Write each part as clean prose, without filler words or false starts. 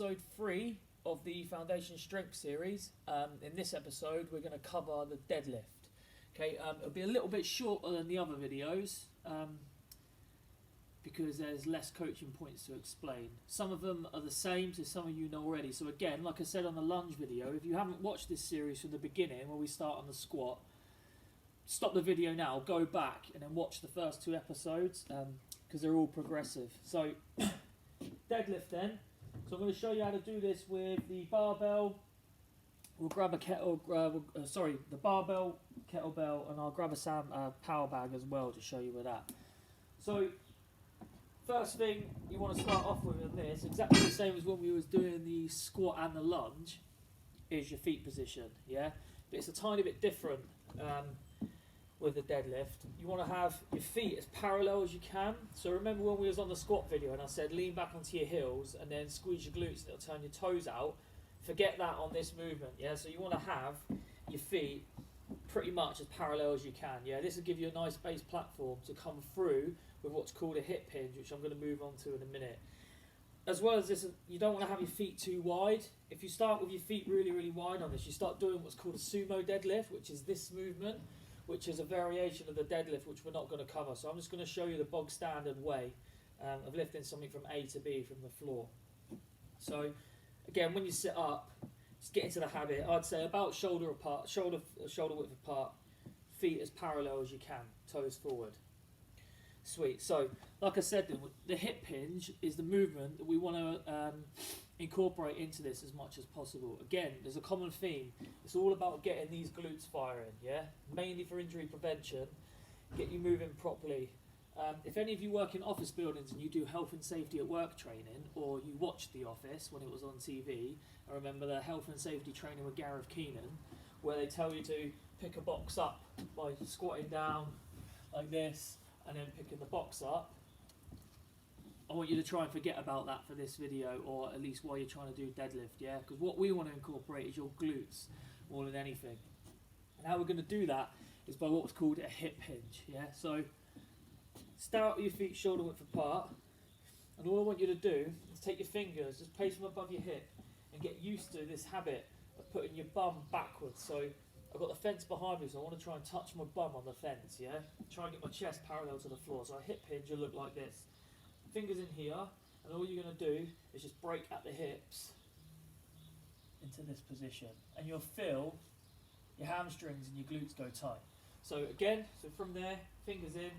episode 3 of the Foundation Strength series. In this episode, we're going to cover the deadlift. Okay, it'll be a little bit shorter than the other videos because there's less coaching points to explain. Some of them are the same, so some of you know already. So again, like I said on the lunge video, if you haven't watched this series from the beginning, where we start on the squat, stop the video now, go back and then watch the first 2 episodes because they're all progressive. So deadlift then. So I'm going to show you how to do this with the barbell. We'll grab a the barbell, kettlebell, and I'll grab a power bag as well to show you with that. So first thing you want to start off with in this, exactly the same as when we was doing the squat and the lunge, is your feet position. Yeah, but it's a tiny bit different with the deadlift. You want to have your feet as parallel as you can. So remember when we was on the squat video and I said lean back onto your heels and then squeeze your glutes and it'll turn your toes out. Forget that on this movement. Yeah, so you want to have your feet pretty much as parallel as you can. Yeah, this will give you a nice base platform to come through with what's called a hip hinge, which I'm going to move on to in a minute. As well as this, you don't want to have your feet too wide. If you start with your feet really, really wide on this, you start doing what's called a sumo deadlift, which is this movement, which is a variation of the deadlift, which we're not going to cover. So I'm just going to show you the bog standard way of lifting something from A to B from the floor. So again, when you sit up, just get into the habit. I'd say about shoulder width apart, feet as parallel as you can, toes forward. Sweet. So like I said, the hip hinge is the movement that we want to incorporate into this as much as possible. Again, there's a common theme. It's all about getting these glutes firing, yeah? Mainly for injury prevention, get you moving properly. If any of you work in office buildings and you do health and safety at work training, or you watched The Office when it was on TV, I remember the health and safety training with Gareth Keenan, where they tell you to pick a box up by squatting down like this, and then picking the box up. I want you to try and forget about that for this video, or at least while you're trying to do deadlift, yeah? Because what we want to incorporate is your glutes more than anything. And how we're going to do that is by what's called a hip hinge, yeah? So start with your feet shoulder width apart, and all I want you to do is take your fingers, just place them above your hip, and get used to this habit of putting your bum backwards. So I've got the fence behind me, so I want to try and touch my bum on the fence, yeah? Try and get my chest parallel to the floor. So a hip hinge will look like this. Fingers in here, and all you're going to do is just break at the hips into this position, and you'll feel your hamstrings and your glutes go tight. So again, so from there, fingers in,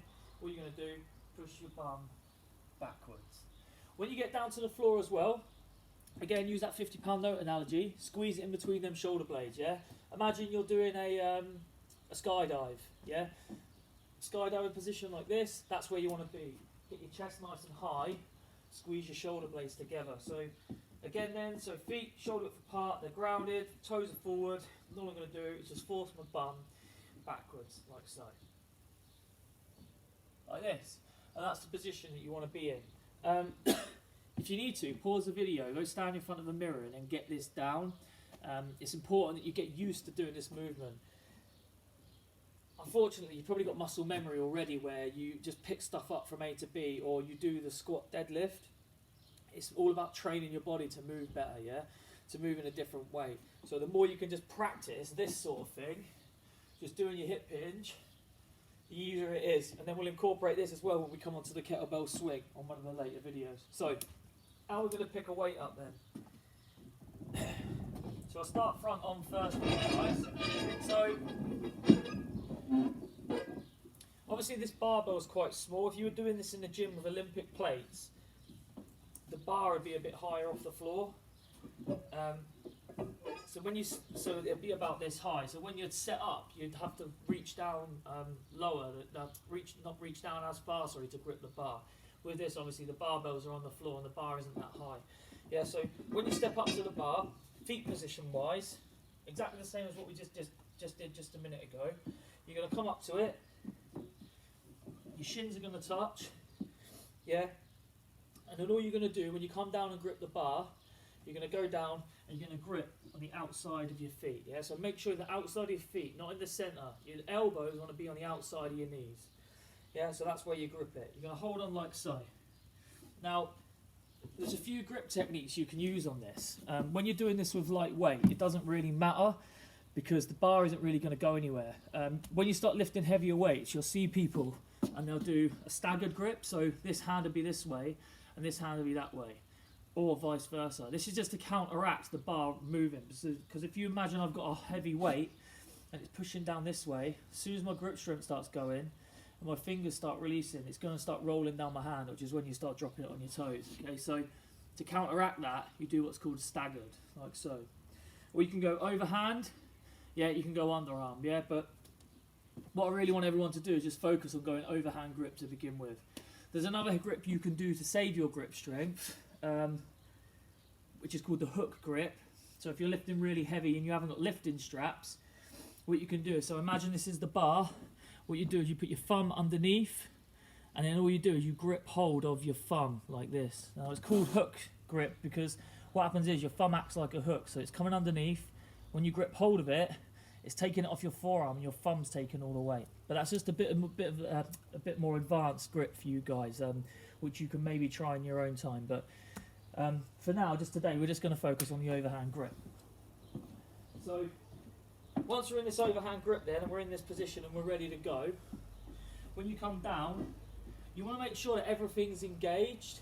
all you're going to do, push your bum backwards. When you get down to the floor as well, again, use that 50-pound note analogy, squeeze it in between them shoulder blades, yeah? Imagine you're doing a skydive, yeah? Skydiving position like this, that's where you want to be. Get your chest nice and high, squeeze your shoulder blades together. So again then, so feet shoulder width apart, they're grounded, toes are forward, and all I'm going to do is just force my bum backwards, like so. Like this. And that's the position that you want to be in. If you need to, pause the video, go stand in front of a mirror and then get this down. It's important that you get used to doing this movement. Unfortunately, you've probably got muscle memory already where you just pick stuff up from A to B, or you do the squat deadlift. It's all about training your body to move better, yeah? To move in a different way. So the more you can just practice this sort of thing, just doing your hip hinge, the easier it is. And then we'll incorporate this as well when we come onto the kettlebell swing on one of the later videos. So, how are we going to pick a weight up then? So I'll start front on first, guys. So obviously this barbell is quite small. If you were doing this in the gym with Olympic plates, the bar would be a bit higher off the floor. So it'd be about this high. So when you'd set up, you'd have to reach down lower, not reach down as far, sorry, to grip the bar. With this, obviously the barbells are on the floor and the bar isn't that high. Yeah. So when you step up to the bar, feet position wise, exactly the same as what we just did just a minute ago. You're going to come up to it. Your shins are going to touch. Yeah. And then all you're going to do when you come down and grip the bar, you're going to go down and you're going to grip on the outside of your feet. Yeah. So make sure the outside of your feet, not in the center. Your elbows want to be on the outside of your knees. Yeah. So that's where you grip it. You're going to hold on like so. Now, there's a few grip techniques you can use on this. When you're doing this with lightweight, it doesn't really matter because the bar isn't really going to go anywhere. When you start lifting heavier weights, you'll see people and they'll do a staggered grip, so this hand will be this way and this hand will be that way, or vice versa. This is just to counteract the bar moving, because if you imagine I've got a heavy weight and it's pushing down this way, as soon as my grip strength starts going and my fingers start releasing, it's going to start rolling down my hand, which is when you start dropping it on your toes. Okay, so to counteract that, you do what's called staggered, like so. Or you can go overhand, yeah, you can go underarm, yeah, but what I really want everyone to do is just focus on going overhand grip to begin with. There's another grip you can do to save your grip strength, which is called the hook grip. So if you're lifting really heavy and you haven't got lifting straps, what you can do is, so imagine this is the bar, what you do is you put your thumb underneath, and then all you do is you grip hold of your thumb like this. Now it's called hook grip because what happens is your thumb acts like a hook, so it's coming underneath. When you grip hold of it, it's taking it off your forearm and your thumb's taking all the weight. But that's just a bit more advanced grip for you guys, which you can maybe try in your own time. But for now, just today, we're just going to focus on the overhand grip. So once we're in this overhand grip then, and we're in this position and we're ready to go, when you come down, you want to make sure that everything's engaged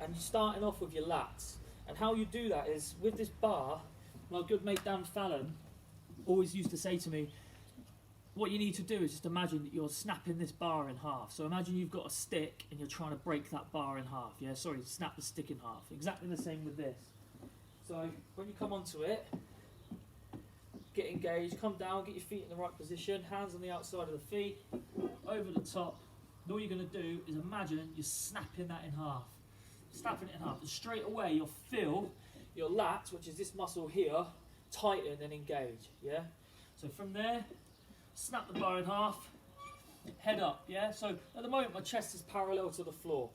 and you're starting off with your lats. And how you do that is with this bar, my good mate Dan Fallon always used to say to me, what you need to do is just imagine that you're snapping this bar in half. So imagine you've got a stick and you're trying to break that bar in half. Yeah, sorry, snap the stick in half. Exactly the same with this. So when you come onto it, get engaged, come down, get your feet in the right position, hands on the outside of the feet, over the top. And all you're going to do is imagine you're snapping that in half. Snapping it in half. And straight away you'll feel your lats, which is this muscle here, tighten and engage, yeah? So from there, snap the bar in half, head up, yeah? So at the moment my chest is parallel to the floor.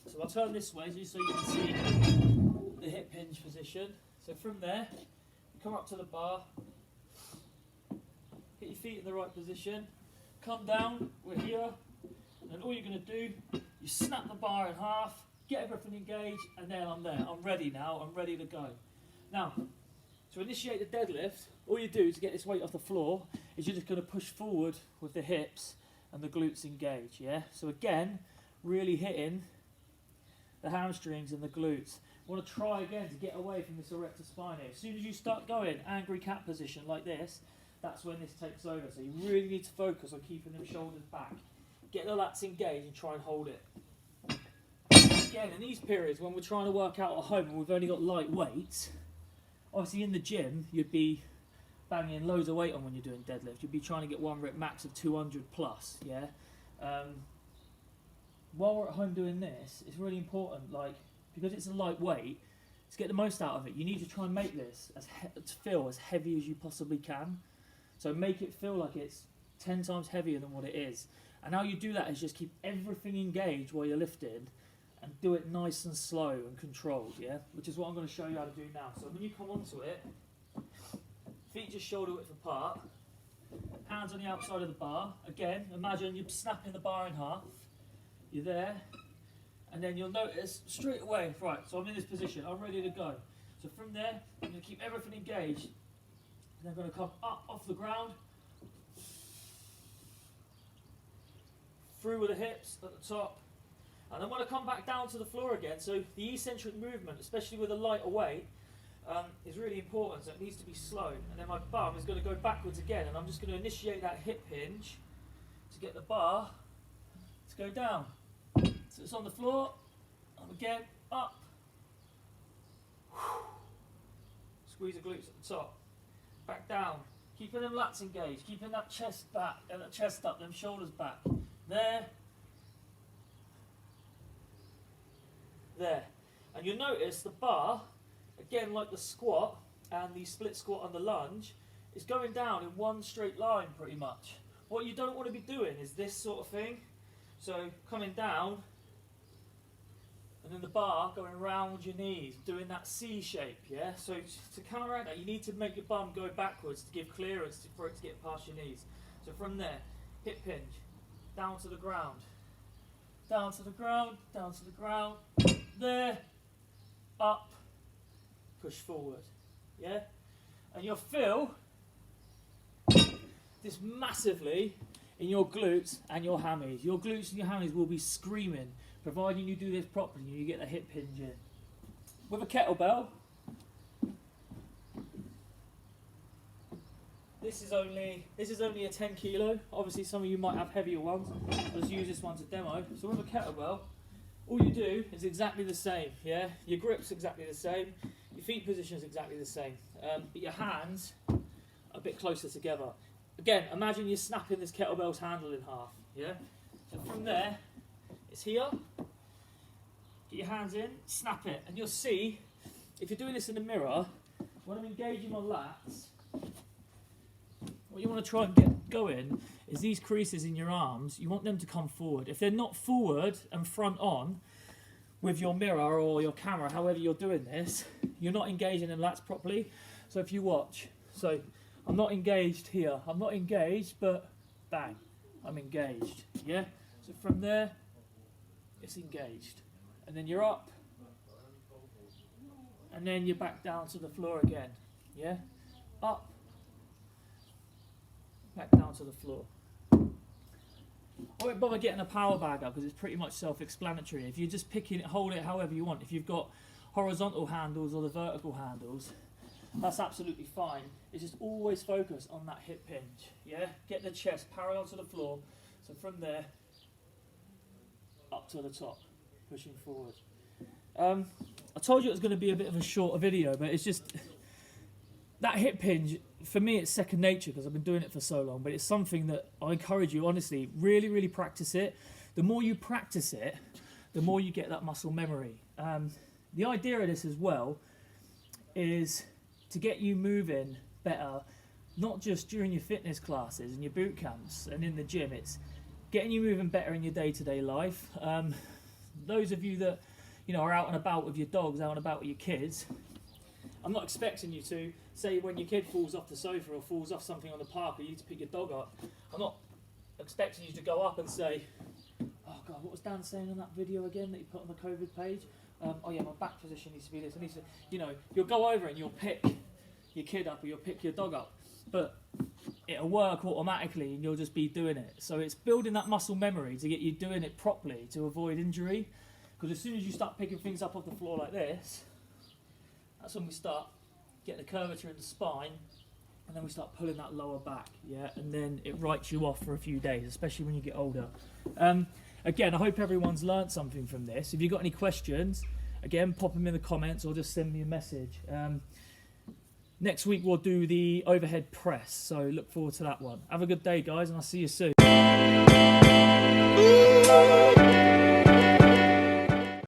So I'll turn this way just so you can see the hip hinge position. So from there, you come up to the bar, get your feet in the right position, come down, we're here, and all you're going to do, you snap the bar in half, get everything engaged, and then I'm there. I'm ready now, I'm ready to go. Now, to initiate the deadlift, all you do to get this weight off the floor is you're just going to push forward with the hips and the glutes engage, yeah? So again, really hitting the hamstrings and the glutes. Want to try again to get away from this erector spine here. As soon as you start going angry cat position like this, that's when this takes over. So you really need to focus on keeping them shoulders back. Get the lats engaged and try and hold it. Again, in these periods when we're trying to work out at home and we've only got light weights, obviously in the gym you'd be banging loads of weight on when you're doing deadlift. You'd be trying to get one rep max of 200 plus, yeah? While we're at home doing this, it's really important, like, because it's a light weight, to get the most out of it, you need to try and make this to feel as heavy as you possibly can. So make it feel like it's 10 times heavier than what it is. And how you do that is just keep everything engaged while you're lifting and do it nice and slow and controlled, yeah? Which is what I'm going to show you how to do now. So when you come onto it, feet just shoulder width apart, hands on the outside of the bar. Again, imagine you're snapping the bar in half. You're there, and then you'll notice straight away, right, so I'm in this position, I'm ready to go. So from there, I'm going to keep everything engaged, and I'm going to come up off the ground, through with the hips at the top, and then when I come back down to the floor again, so the eccentric movement, especially with a lighter weight, is really important, so it needs to be slow. And then my bum is going to go backwards again, and I'm just going to initiate that hip hinge to get the bar to go down. So it's on the floor, and again, up. Squeeze the glutes at the top, back down. Keeping them lats engaged, keeping that chest back, and that chest up, them shoulders back. There. There. And you'll notice the bar, again like the squat and the split squat and the lunge, is going down in one straight line pretty much. What you don't want to be doing is this sort of thing. So coming down, and then the bar going round your knees, doing that C shape, yeah? So to counteract that, you need to make your bum go backwards to give clearance for it to get past your knees. So from there, hip hinge, down to the ground, down to the ground, down to the ground, there, up, push forward, yeah? And you'll feel this massively in your glutes and your hammies. Your glutes and your hammies will be screaming, providing you do this properly and you get the hip hinge in. With a kettlebell, this is only a 10 kilo. Obviously some of you might have heavier ones. I'll just use this one to demo. So with a kettlebell, all you do is exactly the same, yeah? Your grip's exactly the same, your feet position is exactly the same, but your hands are a bit closer together. Again, imagine you're snapping this kettlebell's handle in half, yeah? So from there, it's here, get your hands in, snap it, and you'll see, if you're doing this in the mirror, when I'm engaging my lats, what you want to try and get going is these creases in your arms, you want them to come forward. If they're not forward and front on with your mirror or your camera, however you're doing this, you're not engaging them lats properly. So if you watch, so I'm not engaged here, I'm not engaged, but bang, I'm engaged, yeah? So from there, it's engaged. And then you're up, and then you're back down to the floor again, yeah? Up, back down to the floor. I won't bother getting a power bag up because it's pretty much self-explanatory. If you're just picking it, hold it however you want. If you've got horizontal handles or the vertical handles, that's absolutely fine. It's just always focus on that hip hinge, yeah? Get the chest parallel to the floor. So from there, up to the top, pushing forward. I told you it was going to be a bit of a shorter video, but it's just that hip hinge, for me it's second nature because I've been doing it for so long, but it's something that I encourage you, honestly, really, really practice it. The more you practice it, the more you get that muscle memory. The idea of this as well is to get you moving better, not just during your fitness classes and your boot camps and in the gym, it's getting you moving better in your day-to-day life. Those of you that are out and about with your dogs, out and about with your kids, I'm not expecting you to say when your kid falls off the sofa or falls off something on the park or you need to pick your dog up, I'm not expecting you to go up and say, oh God, what was Dan saying on that video again that you put on the COVID page? Oh yeah, my back position needs to be this. It needs to, you'll go over and you'll pick your kid up or you'll pick your dog up, but it'll work automatically and you'll just be doing it. So it's building that muscle memory to get you doing it properly to avoid injury, because as soon as you start picking things up off the floor like this, that's when we start getting the curvature in the spine, and then we start pulling that lower back, yeah, and then it writes you off for a few days, especially when you get older. Again, I hope everyone's learnt something from this. If you've got any questions, again, pop them in the comments or just send me a message. Next week we'll do the overhead press, so look forward to that one. Have a good day, guys, and I'll see you soon.